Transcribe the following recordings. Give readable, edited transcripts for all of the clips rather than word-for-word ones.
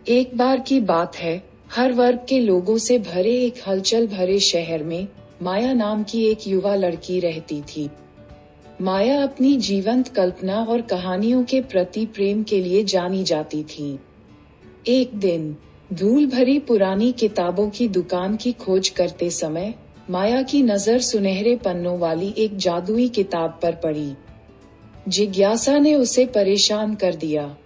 एक बार की बात है, हर वर्ग के लोगों से भरे एक हलचल भरे शहर में माया नाम की एक युवा लड़की रहती थी। माया अपनी जीवंत कल्पना और कहानियों के प्रति प्रेम के लिए जानी जाती थी। एक दिन धूल भरी पुरानी किताबों की दुकान की खोज करते समय माया की नजर सुनहरे पन्नों वाली एक जादुई किताब पर पड़ी। जिज्ञासा ने उसे परेशान कर दिया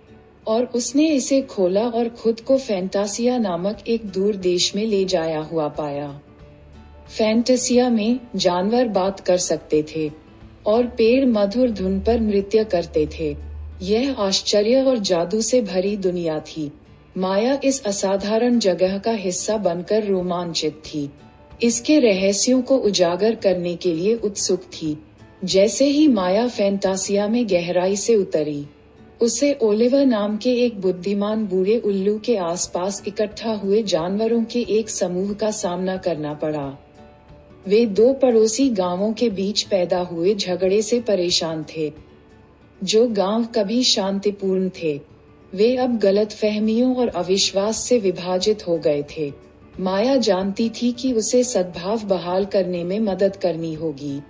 और उसने इसे खोला और खुद को फैंटासिया नामक एक दूर देश में ले जाया हुआ पाया। फैंटासिया में जानवर बात कर सकते थे और पेड़ मधुर धुन पर नृत्य करते थे। यह आश्चर्य और जादू से भरी दुनिया थी। माया इस असाधारण जगह का हिस्सा बनकर रोमांचित थी, इसके रहस्यों को उजागर करने के लिए उत्सुक थी। जैसे ही माया फैंटासिया में गहराई से उतरी, उसे ओलिवर नाम के एक बुद्धिमान बूढ़े उल्लू के आसपास इकट्ठा हुए जानवरों के एक समूह का सामना करना पड़ा। वे दो पड़ोसी गांवों के बीच पैदा हुए झगड़े से परेशान थे। जो गांव कभी शांतिपूर्ण थे, वे अब गलतफहमियों और अविश्वास से विभाजित हो गए थे। माया जानती थी कि उसे सद्भाव बहाल करने में मदद करनी होगी।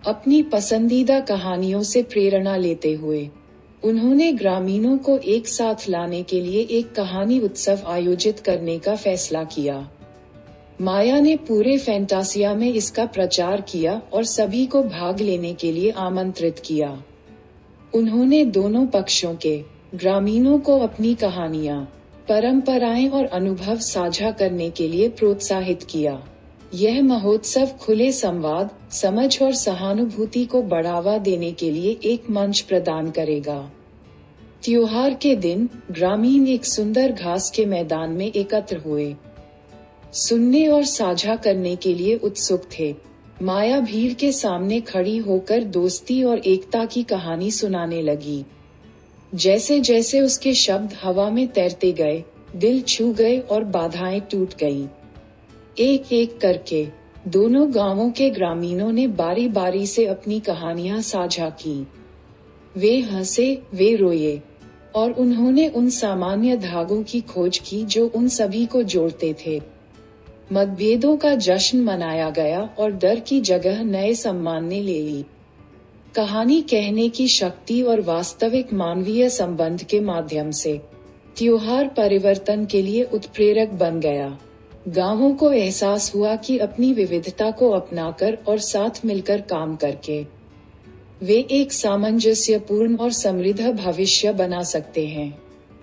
अपनी पसंदीदा कहानियों से प्रेरणा लेते हुए उन्होंने ग्रामीणों को एक साथ लाने के लिए एक कहानी उत्सव आयोजित करने का फैसला किया। माया ने पूरे फैंटासिया में इसका प्रचार किया और सभी को भाग लेने के लिए आमंत्रित किया। उन्होंने दोनों पक्षों के ग्रामीणों को अपनी कहानियां, परंपराएं और अनुभव साझा करने के लिए प्रोत्साहित किया। यह महोत्सव खुले संवाद, समझ और सहानुभूति को बढ़ावा देने के लिए एक मंच प्रदान करेगा। त्योहार के दिन ग्रामीण एक सुंदर घास के मैदान में एकत्र हुए, सुनने और साझा करने के लिए उत्सुक थे। माया भीड़ के सामने खड़ी होकर दोस्ती और एकता की कहानी सुनाने लगी। जैसे जैसे उसके शब्द हवा में तैरते गए, दिल छू गए और बाधाएं टूट गईं। एक एक करके दोनों गांवों के ग्रामीणों ने बारी बारी से अपनी कहानियां साझा की। वे हंसे, वे रोए और उन्होंने उन सामान्य धागों की खोज की जो उन सभी को जोड़ते थे। मतभेदों का जश्न मनाया गया और डर की जगह नए सम्मान ने ले ली। कहानी कहने की शक्ति और वास्तविक मानवीय संबंध के माध्यम से त्योहार परिवर्तन के लिए उत्प्रेरक बन गया। गांवों को एहसास हुआ कि अपनी विविधता को अपनाकर और साथ मिलकर काम करके वे एक सामंजस्यपूर्ण और समृद्ध भविष्य बना सकते हैं।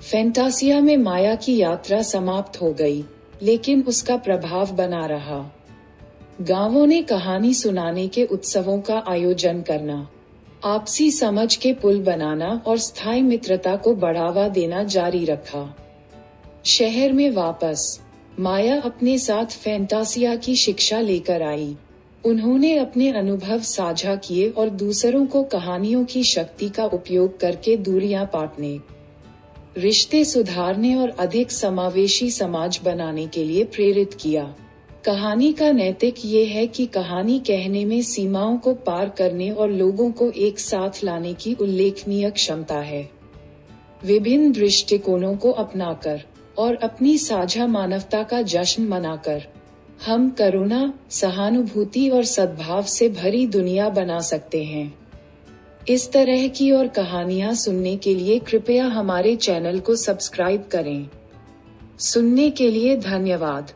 फैंटासिया में माया की यात्रा समाप्त हो गई, लेकिन उसका प्रभाव बना रहा। गांवों ने कहानी सुनाने के उत्सवों का आयोजन करना, आपसी समझ के पुल बनाना और स्थायी मित्रता को बढ़ावा देना जारी रखा। शहर में वापस माया अपने साथ फैंटासिया की शिक्षा लेकर आई। उन्होंने अपने अनुभव साझा किए और दूसरों को कहानियों की शक्ति का उपयोग करके दूरियां पाटने, रिश्ते सुधारने और अधिक समावेशी समाज बनाने के लिए प्रेरित किया। कहानी का नैतिक ये है कि कहानी कहने में सीमाओं को पार करने और लोगों को एक साथ लाने की उल्लेखनीय क्षमता है। विभिन्न दृष्टिकोणों को अपनाकर और अपनी साझा मानवता का जश्न मनाकर हम करुणा, सहानुभूति और सद्भाव से भरी दुनिया बना सकते हैं। इस तरह की और कहानियां सुनने के लिए कृपया हमारे चैनल को सब्सक्राइब करें। सुनने के लिए धन्यवाद।